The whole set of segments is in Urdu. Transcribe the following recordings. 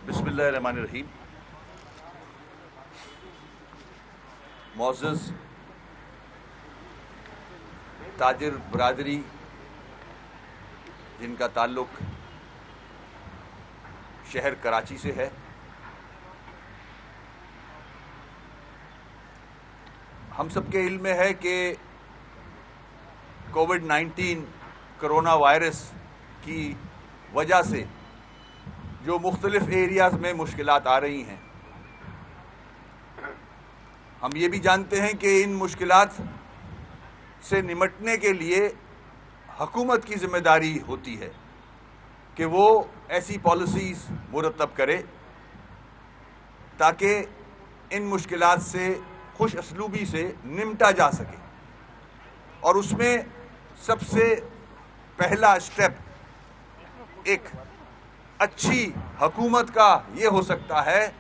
بسم اللہ الرحمن الرحیم. معزز تاجر برادری جن کا تعلق شہر کراچی سے ہے، ہم سب کے علم میں ہے کہ کووڈ-19 کرونا وائرس کی وجہ سے جو مختلف ایریاز میں مشکلات آ رہی ہیں، ہم یہ بھی جانتے ہیں کہ ان مشکلات سے نمٹنے کے لیے حکومت کی ذمہ داری ہوتی ہے کہ وہ ایسی پالیسیز مرتب کرے تاکہ ان مشکلات سے خوش اسلوبی سے نمٹا جا سکے. اور اس میں سب سے پہلا اسٹیپ ایک اچھی حکومت کا یہ ہو سکتا ہے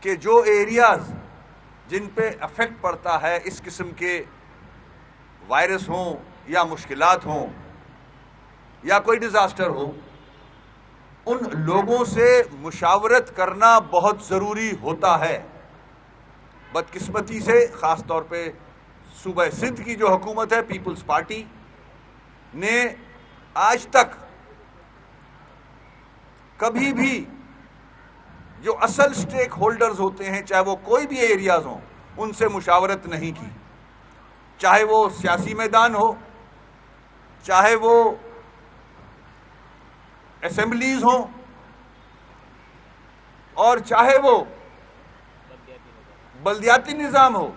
کہ جو ایریاز جن پہ افیکٹ پڑتا ہے اس قسم کے وائرس ہوں یا مشکلات ہوں یا کوئی ڈیزاسٹر ہو، ان لوگوں سے مشاورت کرنا بہت ضروری ہوتا ہے. بدقسمتی سے خاص طور پہ صوبہ سندھ کی جو حکومت ہے، پیپلز پارٹی نے آج تک کبھی بھی جو اصل سٹیک ہولڈرز ہوتے ہیں، چاہے وہ کوئی بھی ایریاز ہوں، ان سے مشاورت نہیں کی. چاہے وہ سیاسی میدان ہو، چاہے وہ اسمبلیز ہوں، اور چاہے وہ بلدیاتی نظام ہو.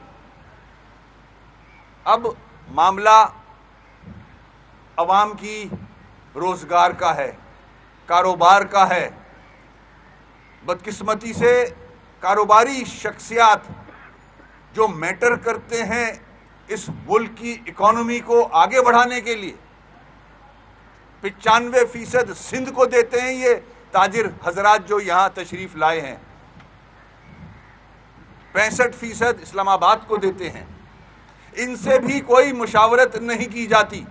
اب معاملہ عوام کی روزگار کا ہے، کاروبار کا ہے. بدقسمتی سے کاروباری شخصیات جو میٹر کرتے ہیں اس ملک کی اکانومی کو آگے بڑھانے کے لیے، 95% سندھ کو دیتے ہیں یہ تاجر حضرات جو یہاں تشریف لائے ہیں، 65% اسلام آباد کو دیتے ہیں. ان سے بھی کوئی مشاورت نہیں کی جاتی.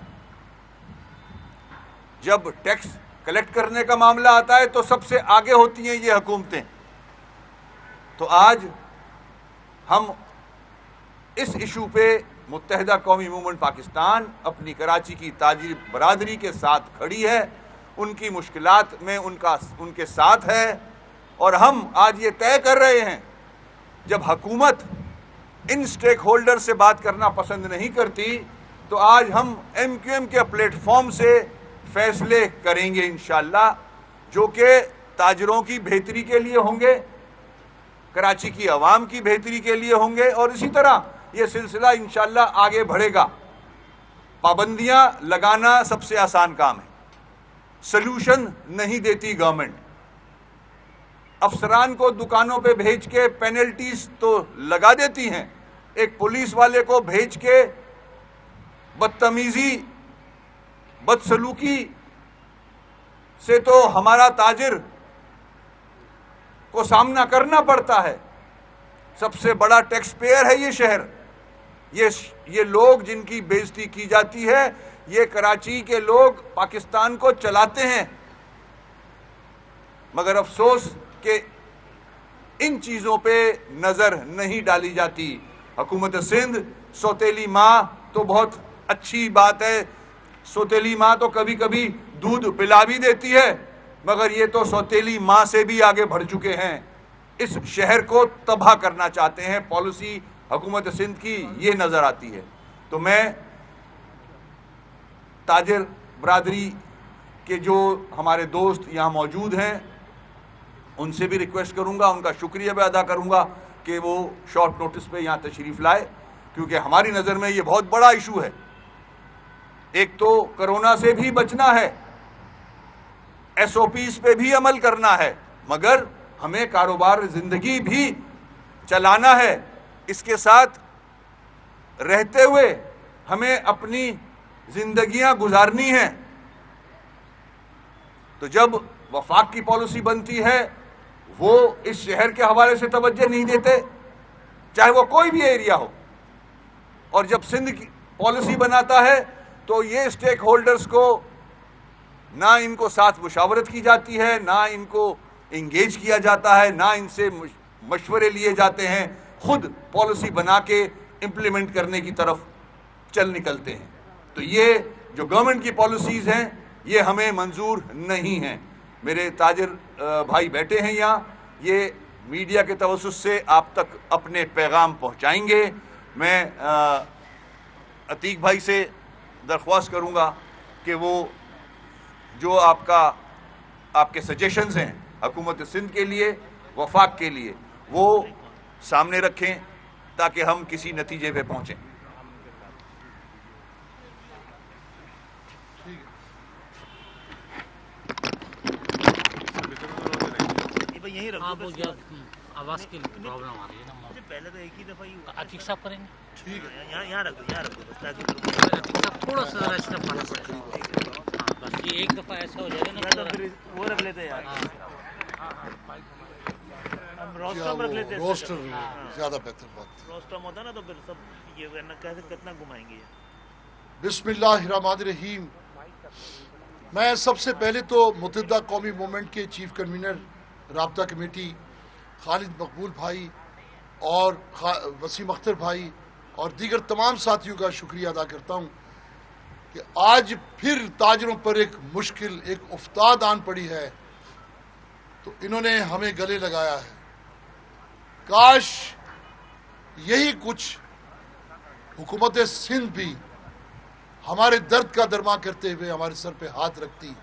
جب ٹیکس کلیکٹ کرنے کا معاملہ آتا ہے تو سب سے آگے ہوتی ہیں یہ حکومتیں. تو آج ہم اس ایشو پہ متحدہ قومی موومنٹ پاکستان اپنی کراچی کی تاجر برادری کے ساتھ کھڑی ہے، ان کی مشکلات میں ان کے ساتھ ہے. اور ہم آج یہ طے کر رہے ہیں، جب حکومت ان سٹیک ہولڈر سے بات کرنا پسند نہیں کرتی تو آج ہم ایم کیو ایم کے پلیٹ فارم سے فیصلے کریں گے انشاءاللہ، جو کہ تاجروں کی بہتری کے لیے ہوں گے، کراچی کی عوام کی بہتری کے لیے ہوں گے. اور اسی طرح یہ سلسلہ انشاءاللہ آگے بڑھے گا. پابندیاں لگانا سب سے آسان کام ہے، سلوشن نہیں دیتی گورنمنٹ. افسران کو دکانوں پہ بھیج کے پینلٹیز تو لگا دیتی ہیں، ایک پولیس والے کو بھیج کے بدتمیزی بدسلوکی سے تو ہمارا تاجر کو سامنا کرنا پڑتا ہے. سب سے بڑا ٹیکس پیئر ہے یہ شہر. یہ لوگ جن کی بے عزتی کی جاتی ہے، یہ کراچی کے لوگ پاکستان کو چلاتے ہیں. مگر افسوس کہ ان چیزوں پہ نظر نہیں ڈالی جاتی. حکومت سندھ سوتیلی ماں تو بہت اچھی بات ہے، سوتیلی ماں تو کبھی کبھی دودھ پلا بھی دیتی ہے، مگر یہ تو سوتیلی ماں سے بھی آگے بڑھ چکے ہیں. اس شہر کو تباہ کرنا چاہتے ہیں. پالیسی حکومت سندھ کی یہ نظر آتی ہے. تو میں تاجر برادری کے جو ہمارے دوست یہاں موجود ہیں ان سے بھی ریکویسٹ کروں گا، ان کا شکریہ بھی ادا کروں گا کہ وہ شارٹ نوٹس پہ یہاں تشریف لائے، کیونکہ ہماری نظر میں یہ بہت بڑا ایشو ہے. ایک تو کرونا سے بھی بچنا ہے، ایس او پیز پہ بھی عمل کرنا ہے، مگر ہمیں کاروبار زندگی بھی چلانا ہے. اس کے ساتھ رہتے ہوئے ہمیں اپنی زندگیاں گزارنی ہیں. تو جب وفاق کی پالیسی بنتی ہے وہ اس شہر کے حوالے سے توجہ نہیں دیتے، چاہے وہ کوئی بھی ایریا ہو. اور جب سندھ کی پالیسی بناتا ہے تو یہ سٹیک ہولڈرز کو نہ ان کو ساتھ مشاورت کی جاتی ہے، نہ ان کو انگیج کیا جاتا ہے، نہ ان سے مشورے لیے جاتے ہیں، خود پالیسی بنا کے امپلیمنٹ کرنے کی طرف چل نکلتے ہیں. تو یہ جو گورنمنٹ کی پالیسیز ہیں یہ ہمیں منظور نہیں ہیں. میرے تاجر بھائی بیٹھے ہیں یہاں، یہ میڈیا کے توسط سے آپ تک اپنے پیغام پہنچائیں گے. میں عتیق بھائی سے درخواست کروں گا کہ وہ جو آپ کے سجیشنز ہیں حکومت سندھ کے لیے، وفاق کے لیے، وہ سامنے رکھیں تاکہ ہم کسی نتیجے پہ پہنچیں. یہیں رکھ دو، آواز کی پرابلم آ رہی ہے نا. پہلے تو ایک ہی دفعہ ہی ہوا. عتیق صاحب کریں گے. ٹھیک ہے، یہاں رکھ دو عتیق صاحب تھوڑا سا ذرا اسٹیپ بنا سکتے ہیں. ہاں بس یہ ایک دفعہ ایسا ہو جائے گا نا، پھر وہ رکھ لیتے ہیں. ہم روسٹم رکھ لیتے ہیں. روسٹر زیادہ بہتر بات. روسٹم ہوتا نا تو پھر سب یہ کیسے کتنا گھمائیں گے. بسم اللہ الرحمن الرحیم. میں سب سے پہلے تو متحدہ قومی موومنٹ کے چیف کنوینر رابطہ کمیٹی خالد مقبول بھائی اور وسیم اختر بھائی اور دیگر تمام ساتھیوں کا شکریہ ادا کرتا ہوں کہ آج پھر تاجروں پر ایک مشکل، ایک افتاد آن پڑی ہے تو انہوں نے ہمیں گلے لگایا ہے. کاش یہی کچھ حکومت سندھ بھی ہمارے درد کا درما کرتے ہوئے ہمارے سر پہ ہاتھ رکھتی،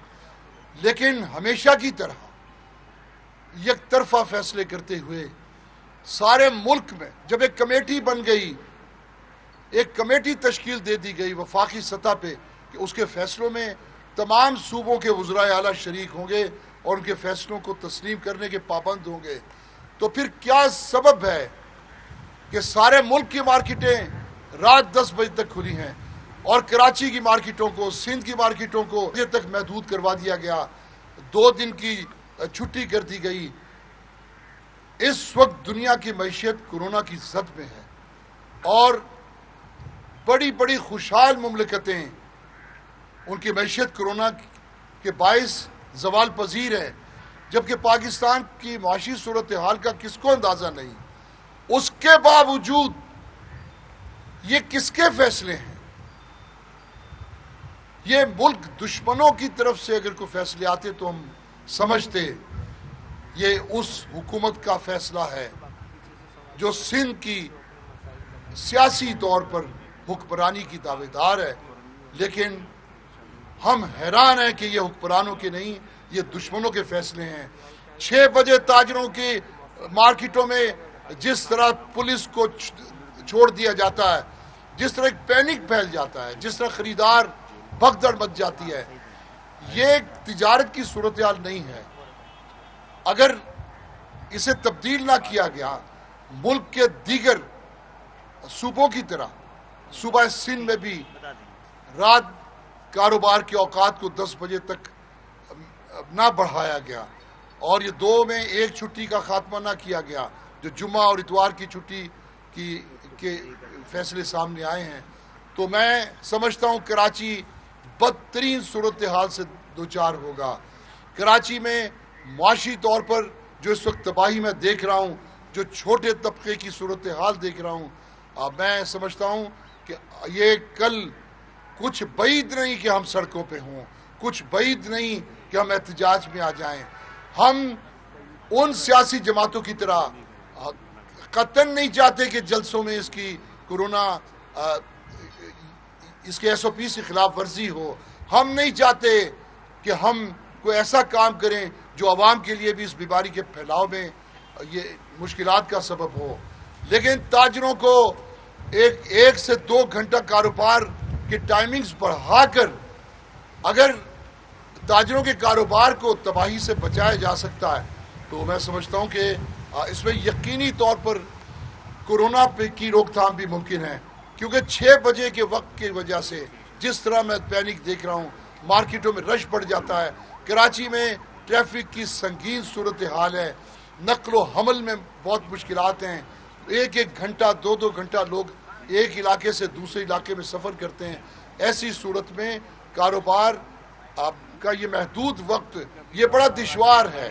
لیکن ہمیشہ کی طرح یک طرفہ فیصلے کرتے ہوئے سارے ملک میں جب ایک کمیٹی بن گئی، ایک کمیٹی تشکیل دے دی گئی وفاقی سطح پہ کہ اس کے فیصلوں میں تمام صوبوں کے وزرائے اعلیٰ شریک ہوں گے اور ان کے فیصلوں کو تسلیم کرنے کے پابند ہوں گے، تو پھر کیا سبب ہے کہ سارے ملک کی مارکیٹیں رات 10 بجے تک کھلی ہیں اور کراچی کی مارکیٹوں کو، سندھ کی مارکیٹوں کو بجے تک محدود کروا دیا گیا، 2 دن کی چھٹی کر دی گئی. اس وقت دنیا کی معیشت کورونا کی زد میں ہے اور بڑی بڑی خوشحال مملکتیں ان کی معیشت کورونا کے باعث زوال پذیر ہے، جبکہ پاکستان کی معاشی صورتحال کا کس کو اندازہ نہیں. اس کے باوجود یہ کس کے فیصلے ہیں؟ یہ ملک دشمنوں کی طرف سے اگر کوئی فیصلے آتے تو ہم سمجھتے یہ اس حکومت کا فیصلہ ہے جو سندھ کی سیاسی طور پر حکمرانی کی دعوے دار ہے، لیکن ہم حیران ہیں کہ یہ حکمرانوں کے نہیں، یہ دشمنوں کے فیصلے ہیں. 6 بجے تاجروں کی مارکیٹوں میں جس طرح پولیس کو چھوڑ دیا جاتا ہے، جس طرح ایک پینک پھیل جاتا ہے، جس طرح خریدار بھگدڑ مچ جاتی ہے، یہ ایک تجارت کی صورتحال نہیں ہے. اگر اسے تبدیل نہ کیا گیا، ملک کے دیگر صوبوں کی طرح صوبہ سندھ میں بھی رات کاروبار کے اوقات کو 10 بجے تک نہ بڑھایا گیا اور یہ 2 میں 1 چھٹی کا خاتمہ نہ کیا گیا، جو جمعہ اور اتوار کی چھٹی کے فیصلے سامنے آئے ہیں، تو میں سمجھتا ہوں کراچی بدترین صورتحال سے دوچار ہوگا. کراچی میں معاشی طور پر جو اس وقت تباہی میں دیکھ رہا ہوں، جو چھوٹے طبقے کی صورتحال دیکھ رہا ہوں، میں سمجھتا ہوں کہ یہ کل کچھ بعید نہیں کہ ہم سڑکوں پہ ہوں، کچھ بعید نہیں کہ ہم احتجاج میں آ جائیں. ہم ان سیاسی جماعتوں کی طرح قطعاً نہیں چاہتے کہ جلسوں میں اس کی کورونا اس کے SOP سے خلاف ورزی ہو. ہم نہیں چاہتے کہ ہم کوئی ایسا کام کریں جو عوام کے لیے بھی اس بیماری کے پھیلاؤ میں یہ مشکلات کا سبب ہو، لیکن تاجروں کو 1 سے 2 گھنٹہ کاروبار کے ٹائمنگز بڑھا کر اگر تاجروں کے کاروبار کو تباہی سے بچایا جا سکتا ہے تو میں سمجھتا ہوں کہ اس میں یقینی طور پر کورونا کی روک تھام بھی ممکن ہے، کیونکہ 6 بجے کے وقت کی وجہ سے جس طرح میں پینک دیکھ رہا ہوں، مارکیٹوں میں رش بڑھ جاتا ہے. کراچی میں ٹریفک کی سنگین صورتحال ہے، نقل و حمل میں بہت مشکلات ہیں، 1 گھنٹہ 2 گھنٹہ لوگ ایک علاقے سے دوسرے علاقے میں سفر کرتے ہیں. ایسی صورت میں کاروبار کا یہ محدود وقت یہ بڑا دشوار ہے.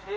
6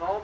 9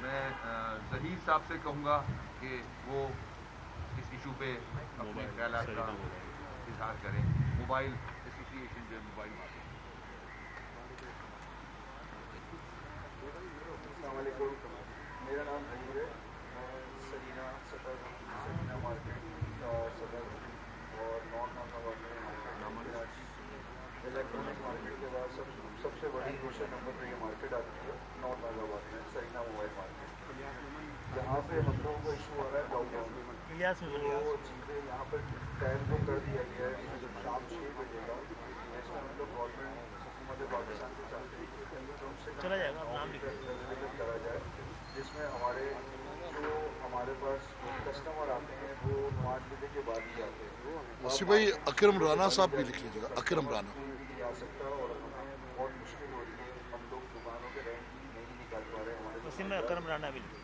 میں ظہیر صاحب سے کہوں گا کہ وہ اس ایشو پہ اپنے خیالات کا اظہار کریں. موبائل ایسوسیشن جو موبائل مارکیٹ. السلام علیکم. میرا نام ظہیر ہے. میں سرینا مارکیٹ کا صدر اور نارتھ آباد میں الیکٹرانک مارکیٹ کے بعد سب سے بڑی روشن نمبر پہ یہ مارکیٹ آتی ہے نارتھ آباد میں سرینا موبائل مارکیٹ, جہاں پہ ہم لوگوں کو ایشو ہو رہا ہے لاک ڈاؤن میں. وہ چیزیں یہاں پر ٹائم کو کر دیا گیا ہے جب شام 6 بجے کا, اس میں ہم لوگ گورنمنٹ حکومت پاکستان سے چاہتے ہیں کہ ان سے کرا جائے, جس میں ہمارے پاس کسٹمر آتے ہیں وہ 5 بجے کے بعد ہی آتے ہیں. وسیع بھائی اکرم رانا صاحب بھی لکھ لیجیے گا, اکرم رانا. آ سکتا ہے اور ہمیں بہت مشکل ہو رہی ہے, ہم لوگ دکانوں کے رینٹ نہیں نکال پا رہے ہیں ہمارے,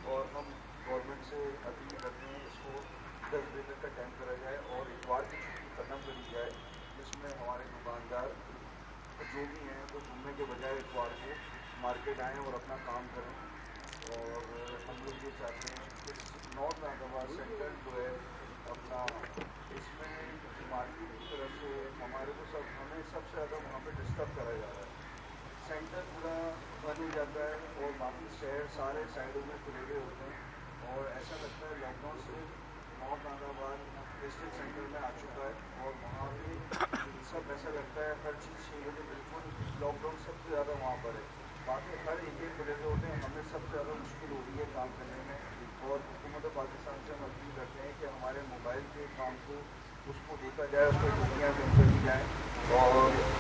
اور ہم گورنمنٹ سے اپیل کرتے ہیں اس کو 10 بجے تک کا ٹائم کرا جائے اور اتوار کی چھٹی ختم کری جائے, جس میں ہمارے دکاندار جو بھی ہیں وہ جمعے کے بجائے اتوار کو مارکیٹ آئیں اور اپنا کام کریں. اور ہم لوگ یہ چاہتے ہیں کہ نارتھ آباد سینٹر جو ہے اپنا اس میں مارکیٹ کی طرف سے ہمیں سب سے زیادہ وہاں پہ ڈسٹرب کرا جا رہا ہے. سینٹر پورا بند ہو جاتا ہے اور باقی شہر سارے سائڈوں میں کھلے ہوئے ہوتے ہیں, اور ایسا لگتا ہے لاک ڈاؤن سے نارتھ آباد ڈسٹرکٹ سینٹر میں آ چکا ہے, اور وہاں پہ سب ایسا لگتا ہے ہر چیز 6 بجے بالکل لاک ڈاؤن سب سے زیادہ وہاں پر ہے. باقی ہر ایک کھلے ہوئے ہوتے ہیں, ہمیں سب سے زیادہ مشکل ہو رہی ہے کام کرنے میں, اور حکومت پاکستان سے ہم اپیل کرتے ہیں کہ ہمارے موبائل کے کام کو اس کو دیکھا جائے, اس کو چھٹیاں کم کری جائیں اور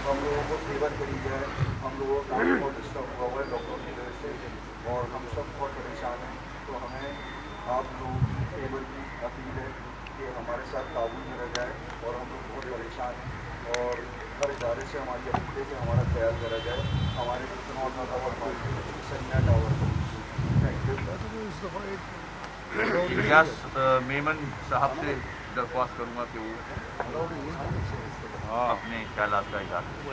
ہم لوگوں کو فیور کری جائے. ہم لوگوں کا کام بہت ڈسٹرب ہوا ہوا ہے لاک ڈاؤن کی وجہ سے, اور ہم سب بہت پریشان ہیں. تو ہمیں آپ لوگوں کی فیور کی اپیل ہے کہ ہمارے ساتھ تعاون کرا جائے, اور ہم لوگ بہت پریشان ہیں, اور ہر ادارے سے ہماری اپیل ہے کہ ہمارا خیال کرا جائے ہمارے نارتھ آباد market Serena tower. Thank you. Ilyas Memon صاحب سے درخواست کروں گا کہ وہ اپنے خیالات کا اظہار کریں.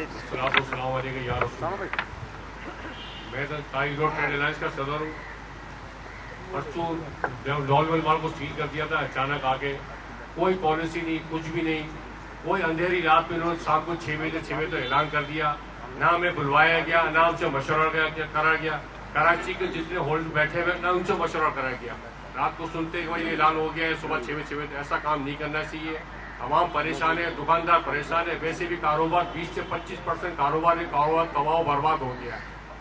السلام علیکم یار. میں تاج روڈ ٹریڈ الائنس کا صدر ہوں. پرسوں ڈال ویل مال کو سیل کر دیا تھا اچانک آ کے, کوئی پالیسی نہیں, کچھ بھی نہیں. کوئی اندھیری رات میں انہوں نے شام کو 6 بجے تو اعلان کر دیا, نہ ہمیں بلوایا گیا, نہ ہم سے مشورہ کرا گیا. کراچی کے جتنے ہولڈ بیٹھے ہوئے نہ ان سے مشورہ کرا گیا. رات کو سنتے کہ بھائی اعلان ہو گیا ہے, صبح 6 بجے ایسا کام نہیں کرنا چاہیے. عوام پریشان ہے, دکاندار پریشان ہے, ویسے بھی کاروبار 20 سے 25% کاروبار تباہ و برباد ہو گیا.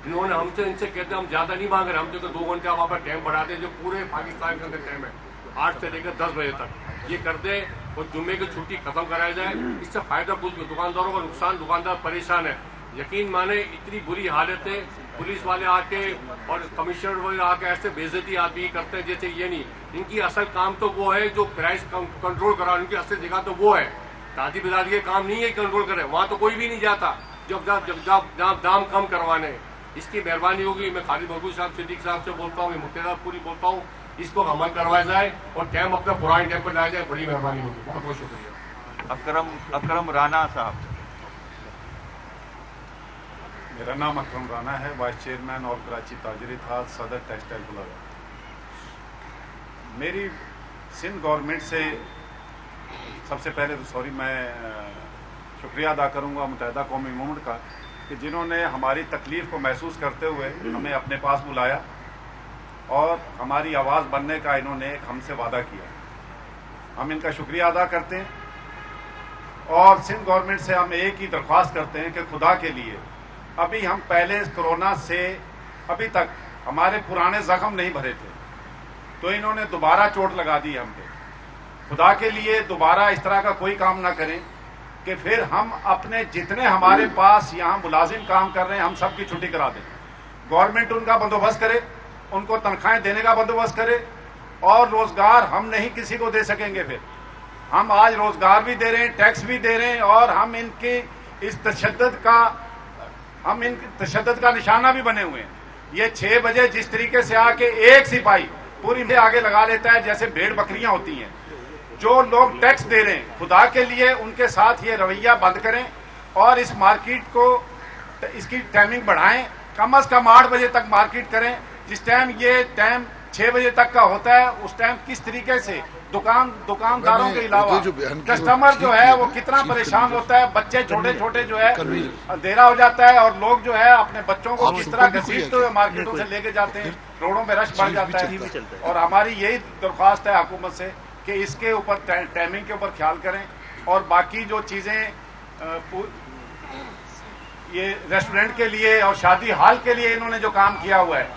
انہوں نے ان سے کہتے ہیں ہم زیادہ نہیں مانگ رہے, ہم تو 2 گھنٹے آپ پر ٹائم بڑھا دیں جو پورے پاکستان کے اندر ٹائم ہے 8 سے لے کر 10 بجے تک یہ کر دیں, اور جمعے کی چھٹی ختم کرایا جائے. اس سے فائدہ کچھ بھی, دکانداروں کا نقصان, دکاندار پریشان ہے. یقین مانے اتنی بری حالت ہے, پولیس والے آ کے اور کمشنر والے آ کے ایسے بے عزتی آدمی کرتے ہیں جیسے یہ نہیں. ان کی اصل کام تو وہ ہے جو پرائز کنٹرول کرا, ان کی اصل جگہ تو وہ ہے. دادی بدادی کے کام نہیں ہے کنٹرول کرے, وہاں تو کوئی بھی نہیں جاتا جب دام کم کروانے. اس کی مہربانی ہوگی. میں خالد محبوب صاحب, صدیق صاحب سے بولتا ہوں, مقتدر پوری بولتا ہوں, اس کو عمل کروایا جائے اور ٹائم اپنا پرانے ٹائم پر لایا جائے. بڑی مہربانی ہوگی. بہت بہت شکریہ. اکرم رانا صاحب. میرا نام اکرم رانا ہے, وائس چیئرمین اور کراچی تاجر اتحاد, صدر ٹیکسٹائل پلازا. میری سندھ گورنمنٹ سے سب سے پہلے تو میں شکریہ ادا کروں گا متحدہ قومی موومنٹ کا کہ جنہوں نے ہماری تکلیف کو محسوس کرتے ہوئے ہمیں اپنے پاس بلایا اور ہماری آواز بننے کا انہوں نے ہم سے وعدہ کیا. ہم ان کا شکریہ ادا کرتے ہیں, اور سندھ گورنمنٹ سے ہم ایک ہی درخواست کرتے ہیں کہ خدا کے لیے ابھی ہم پہلے کورونا سے ابھی تک ہمارے پرانے زخم نہیں بھرے تھے, تو انہوں نے دوبارہ چوٹ لگا دی ہم پہ. خدا کے لیے دوبارہ اس طرح کا کوئی کام نہ کریں کہ پھر ہم اپنے جتنے ہمارے پاس یہاں ملازم کام کر رہے ہیں ہم سب کی چھٹی کرا دیں. گورنمنٹ ان کا بندوبست کرے, ان کو تنخواہیں دینے کا بندوبست کرے, اور روزگار ہم نہیں کسی کو دے سکیں گے. پھر ہم آج روزگار بھی دے رہے ہیں, ٹیکس بھی دے رہے ہیں, اور ہم ان کی اس تشدد کا نشانہ بھی بنے ہوئے ہیں. یہ 6 بجے جس طریقے سے آ کے ایک سپاہی پوری میں آگے لگا لیتا ہے جیسے بھیڑ بکریاں ہوتی ہیں, جو لوگ ٹیکس دے رہے ہیں خدا کے لیے ان کے ساتھ یہ رویہ بند کریں اور اس مارکیٹ کو اس کی ٹائمنگ بڑھائیں. کم از کم 8 بجے تک مارکیٹ کریں. جس ٹائم یہ ٹائم 6 بجے تک کا ہوتا ہے اس ٹائم کس طریقے سے دکانداروں کے علاوہ کسٹمر جو ہے وہ کتنا پریشان ہوتا ہے. بچے چھوٹے چھوٹے جو ہے اندھیرا ہو جاتا ہے اور لوگ جو ہے اپنے بچوں کو کس طرح گھسیٹتے ہوئے مارکیٹوں سے لے کے جاتے ہیں. روڈوں میں رش بڑھ جاتا ہے. اور ہماری یہی درخواست ہے حکومت سے کہ اس کے اوپر ٹائمنگ کے اوپر خیال کریں. اور باقی جو چیزیں یہ ریسٹورنٹ کے لیے اور شادی ہال کے لیے انہوں نے جو کام کیا ہوا ہے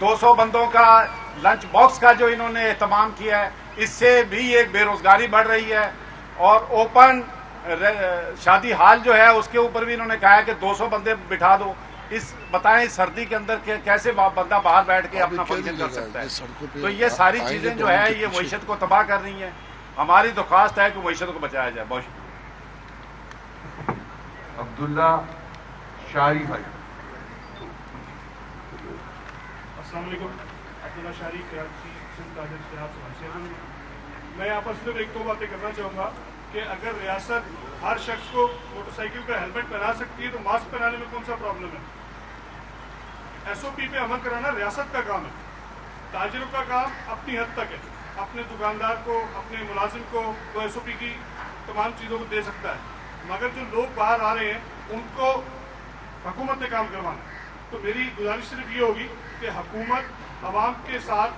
200 بندوں کا لنچ باکس کا جو انہوں نے اہتمام کیا ہے اس سے بھی ایک بے روزگاری بڑھ رہی ہے. اور اوپن شادی ہال جو ہے اس کے اوپر بھی انہوں نے کہا ہے کہ 200 بندے بٹھا دو. بتائیں سردی کے اندر کیسے بندہ باہر بیٹھ کے اپنا فنکشن کر سکتا ہے. تو یہ ساری چیزیں جو ہے یہ معیشت کو تباہ کر رہی ہیں. ہماری درخواست ہے کہ معیشت کو بچایا جائے. بہت شکریہ. عبداللہ شاہی بھائی. السلام علیکم. عبداللہ شاہی کراچی سندھ تاجر اشتہار سے. میں یہاں پر صرف 1-2 باتیں کرنا چاہوں گا کہ اگر ریاست ہر شخص کو موٹر سائیکل پہ ہیلمٹ پہنا سکتی ہے تو ماسک پہنانے میں کون سا پرابلم ہے. SOP پہ عمل کرانا ریاست کا کام ہے. تاجروں کا کام اپنی حد تک ہے. اپنے دکاندار کو اپنے ملازم کو وہ SOP کی تمام چیزوں کو دے سکتا ہے. مگر جو لوگ باہر آ رہے ہیں ان کو حکومت نے کام کروانا ہے. تو میری گزارش صرف یہ ہوگی کہ حکومت عوام کے ساتھ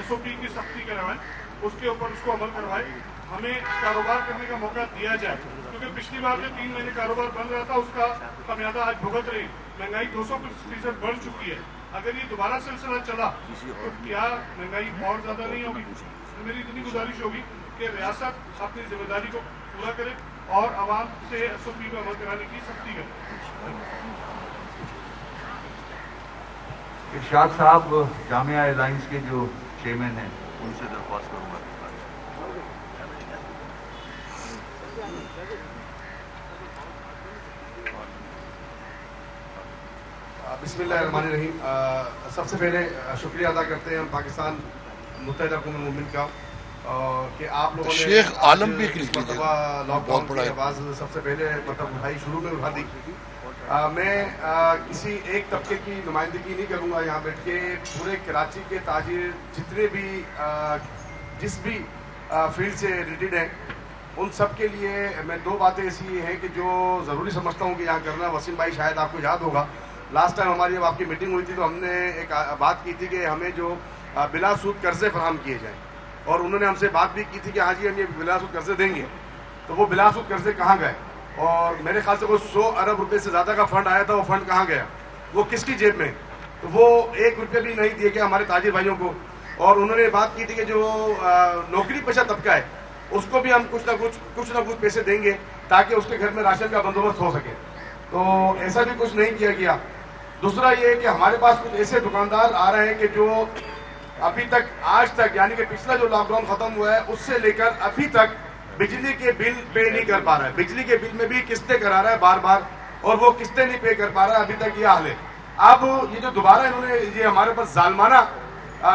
SOP کی سختی کروائے, اس کے اوپر اس کو عمل کروائے. ہمیں کاروبار کرنے کا موقع دیا جائے کیونکہ پچھلی بار جو 3 مہینے کاروبار بند رہا تھا اس کا خمیازہ آج بھگت رہی. مہنگائی 200% بڑھ چکی ہے. اگر یہ دوبارہ سلسلہ چلا تو کیا مہنگائی اور زیادہ نہیں ہوگی. میری اتنی گزارش ہوگی کہ ریاست اپنی ذمہ داری کو پورا کرے اور عوام سے SOP پہ عمل کرانے کی سختی کرے. ارشاد صاحب جامعہ الائنس کے جو چیئرمین ہیں ان سے درخواست کروں گا. بسم اللہ الرحمن الرحیم. سب سے پہلے شکریہ ادا کرتے ہیں ہم پاکستان متحدہ قومی موومنٹ کا کہ آپ لوگوں نے شیخ عالم بھی مرتبہ لاک ڈاؤن کی آواز سب سے پہلے اٹھائی, شروع میں اٹھا دی. میں کسی ایک طبقے کی نمائندگی نہیں کروں گا یہاں بیٹھ کے. پورے کراچی کے تاجر جتنے بھی جس بھی فیلڈ سے ریلیٹڈ ہیں ان سب کے لیے میں 2 باتیں ایسی ہیں کہ جو ضروری سمجھتا ہوں کہ یہاں کرنا. وسیم بھائی شاید آپ کو یاد ہوگا لاسٹ ٹائم ہماری جب آپ کی میٹنگ ہوئی تھی تو ہم نے ایک بات کی تھی کہ ہمیں جو بلا سود قرضے فراہم کیے جائیں, اور انہوں نے ہم سے بات بھی کی تھی کہ ہاں جی ہم یہ بلا سود قرضے دیں گے. تو وہ بلا سود قرضے کہاں گئے؟ اور میرے خیال سے وہ 100 ارب روپے سے زیادہ کا فنڈ آیا تھا, وہ فنڈ کہاں گیا؟ وہ کس کی جیب میں؟ تو وہ 1 روپے بھی نہیں دیے گئے ہمارے تاجر بھائیوں کو. اور انہوں نے بات کی تھی کہ جو نوکری پیشہ طبقہ ہے اس کو بھی ہم کچھ نہ کچھ پیسے دیں گے تاکہ اس کے گھر میں راشن کا بندوبست ہو سکے. تو ایسا بھی کچھ نہیں کیا گیا. دوسرا یہ کہ ہمارے پاس کچھ ایسے دکاندار آ رہے ہیں کہ جو ابھی تک آج تک یعنی کہ پچھلا جو لاک ڈاؤن ختم ہوا ہے اس سے لے کر ابھی تک بجلی کے بل پے نہیں کر پا رہا ہے. بجلی کے بل میں بھی قسطیں کرا رہا ہے بار بار, اور وہ قسطیں نہیں پے کر پا رہا ہے. ابھی تک یہ حال ہے. اب یہ جو دوبارہ انہوں نے یہ ہمارے پاس ظالمانہ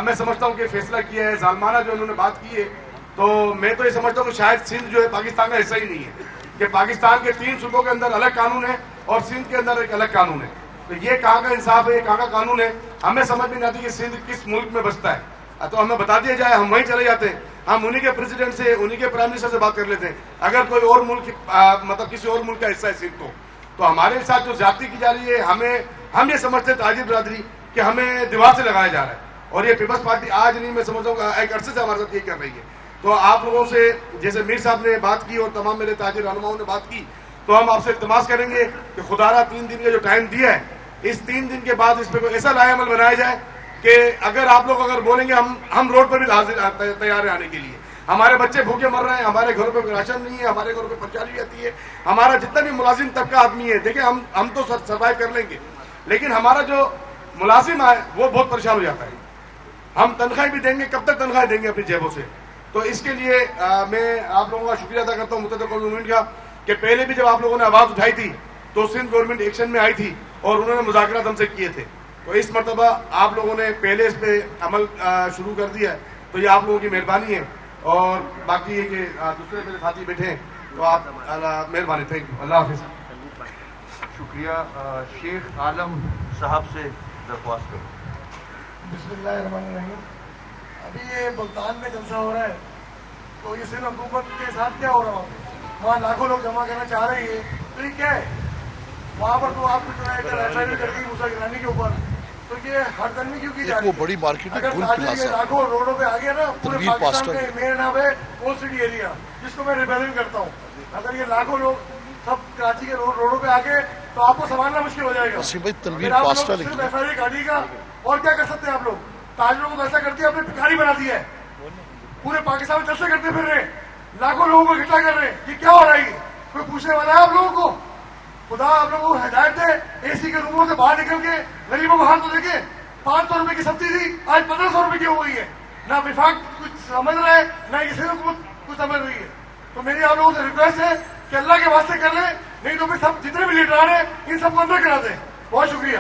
میں سمجھتا ہوں کہ فیصلہ کیا ہے, ظالمانہ جو انہوں نے بات کی ہے, تو میں تو یہ سمجھتا ہوں کہ شاید سندھ جو ہے پاکستان کا حصہ ہی نہیں ہے. کہ پاکستان کے 3 صوبوں کے اندر الگ قانون ہے اور سندھ کے اندر ایک الگ قانون ہے. تو یہ کہاں کا انصاف ہے, یہ کہاں کا قانون ہے؟ ہمیں سمجھ بھی نہیں آتی کہ سندھ کس ملک میں بستا ہے. تو ہمیں بتا دیا جائے, ہم وہیں چلے جاتے ہیں. ہم انہی کے پریزیڈنٹ سے, انہی کے پرائم منسٹر سے بات کر لیتے ہیں. اگر کوئی اور ملک مطلب کسی اور ملک کا حصہ ہے سندھ تو ہمارے ساتھ جو زیادتی کی جا رہی ہے, ہم یہ سمجھتے ہیں تاجر برادری کہ ہمیں دیوار سے لگایا جا رہا ہے. اور یہ پیپلز پارٹی آج نہیں, میں سمجھتا ہوں ایک عرصے سے ہمارے ساتھ یہ کر رہی ہے. تو آپ لوگوں سے جیسے میر صاحب نے بات کی اور تمام میرے تاجر رہنماؤں نے بات کی, تو ہم آپ سے التماس کریں گے کہ خدا را 3 دن کا جو ٹائم دیا ہے, اس 3 دن کے بعد اس پہ کوئی ایسا لائے عمل بنایا جائے کہ اگر آپ لوگ بولیں گے ہم روڈ پر بھی تیار ہیں آنے کے لیے. ہمارے بچے بھوکے مر رہے ہیں, ہمارے گھروں پہ راشن نہیں ہے, ہمارے گھروں پہ پریشانی آتی ہے. ہمارا جتنا بھی ملازم طبقہ آدمی ہے, دیکھیں ہم تو سروائیو کر لیں گے, لیکن ہمارا جو ملازم ہے وہ بہت پریشان ہو جاتا ہے. ہم تنخواہیں بھی دیں گے, کب تک تنخواہیں دیں گے اپنی جیبوں سے؟ تو اس کے لیے میں آپ لوگوں کا شکریہ ادا کرتا ہوں متحدہ قومی موومنٹ کا کہ پہلے بھی جب آپ لوگوں نے آواز اٹھائی تھی تو سندھ گورنمنٹ ایکشن میں آئی تھی اور انہوں نے مذاکرات ہم سے کیے تھے. تو اس مرتبہ آپ لوگوں نے پہلے اس پہ عمل شروع کر دیا ہے, تو یہ آپ لوگوں کی مہربانی ہے. اور باقی یہ کہ دوسرے میرے ساتھی بیٹھے ہیں تو آپ مہربانی. Thank you. اللہ حافظ. شکریہ. شیخ عالم صاحب سے درخواست کروں. بسم اللہ الرحمن الرحیم. ابھی یہ ملتان میں جلسہ ہو رہا ہے تو یہ صرف حکومت کے ساتھ کیا ہو رہا ہے؟ وہاں لاکھوں لوگ جمع کرنا چاہ رہے ہیں تو یہ کیا ہے؟ وہاں پر تو آپ کو جو ہے ایفآئی کر دی موسیٰ گیلانی کے اوپر تو یہ ہر دن میں کیوں کی جا رہی ہے؟ وہ بڑی مارکیٹ ہے اگر گل تاجر پلازا. یہ لاکھوں روڈوں پہ آ گیا نا پورے تنویر پاکستان پاسٹر. کا میرا نام ہے اولڈ سٹی ایریا جس کو میں ریپرزینٹ کرتا ہوں. اگر یہ لاکھوں لوگ سب کراچی کے روڈوں پہ آ گئے تو آپ کو سنبھالنا مشکل ہو جائے گا. وسیم بھائی تنویر پھر آپ لوگ پاسٹر صرف لکھی. ایفآئی گاڑی کا اور کیا کر سکتے ہیں آپ لوگ؟ تاجروں کو ایسا کرتی ہے اپنے بھکاری بنا دیا ہے. پورے پاکستان میں جلسے کرتے پھر رہے ہیں لاکھوں لوگوں کو اکٹھا کر رہے ہیں. یہ کیا ہو رہا ہے؟ کوئی پوچھنے والا ہے آپ لوگوں کو؟ خدا آپ لوگوں کو ہدایت دے اے سی کے روموں سے باہر نکل کے غریبوں کو ہاتھ تو دیکھے. 500 روپے کی سبزی تھی آج 1500 روپے کی ہو گئی ہے. نہ وفاق کچھ سمجھ رہا ہے نہ یہ حکومت کچھ سمجھ رہی ہے. تو میری آپ لوگوں سے ریکویسٹ ہے کہ اللہ کے واسطے کر لیں نہیں تو پھر سب جتنے بھی لیڈر آ رہے ہیں ان سب کو اندر کرا دیں. بہت شکریہ.